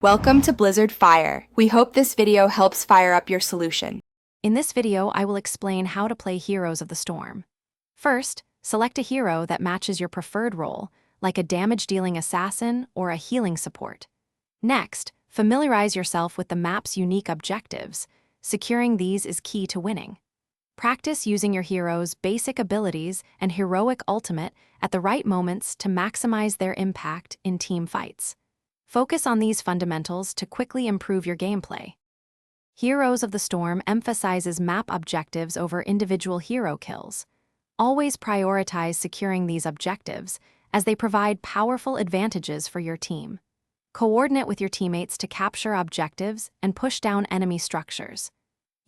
Welcome to Blizzard Fire. We hope this video helps fire up your solution. In this video, I will explain how to play Heroes of the Storm. First, select a hero that matches your preferred role, like a damage-dealing assassin or a healing support. Next, familiarize yourself with the map's unique objectives. Securing these is key to winning. Practice using your hero's basic abilities and heroic ultimate at the right moments to maximize their impact in team fights. Focus on these fundamentals to quickly improve your gameplay. Heroes of the Storm emphasizes map objectives over individual hero kills. Always prioritize securing these objectives, as they provide powerful advantages for your team. Coordinate with your teammates to capture objectives and push down enemy structures.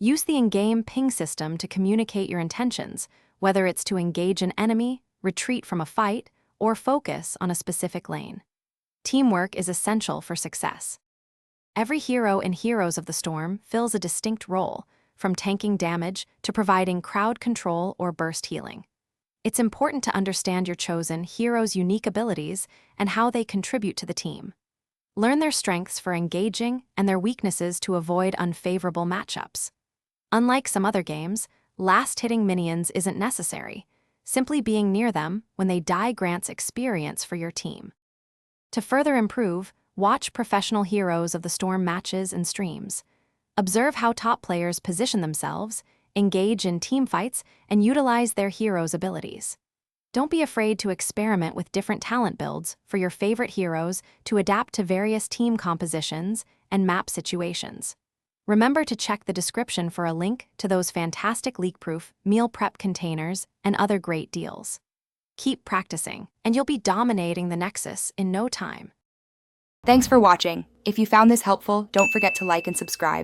Use the in-game ping system to communicate your intentions, whether it's to engage an enemy, retreat from a fight, or focus on a specific lane. Teamwork is essential for success. Every hero in Heroes of the Storm fills a distinct role, from tanking damage to providing crowd control or burst healing. It's important to understand your chosen hero's unique abilities and how they contribute to the team. Learn their strengths for engaging and their weaknesses to avoid unfavorable matchups. Unlike some other games, last-hitting minions isn't necessary. Simply being near them when they die grants experience for your team. To further improve, watch professional Heroes of the Storm matches and streams. Observe how top players position themselves, engage in team fights, and utilize their heroes' abilities. Don't be afraid to experiment with different talent builds for your favorite heroes to adapt to various team compositions and map situations. Remember to check the description for a link to those fantastic leak-proof meal prep containers and other great deals. Keep practicing, and you'll be dominating the Nexus in no time. Thanks for watching. If you found this helpful, don't forget to like and subscribe.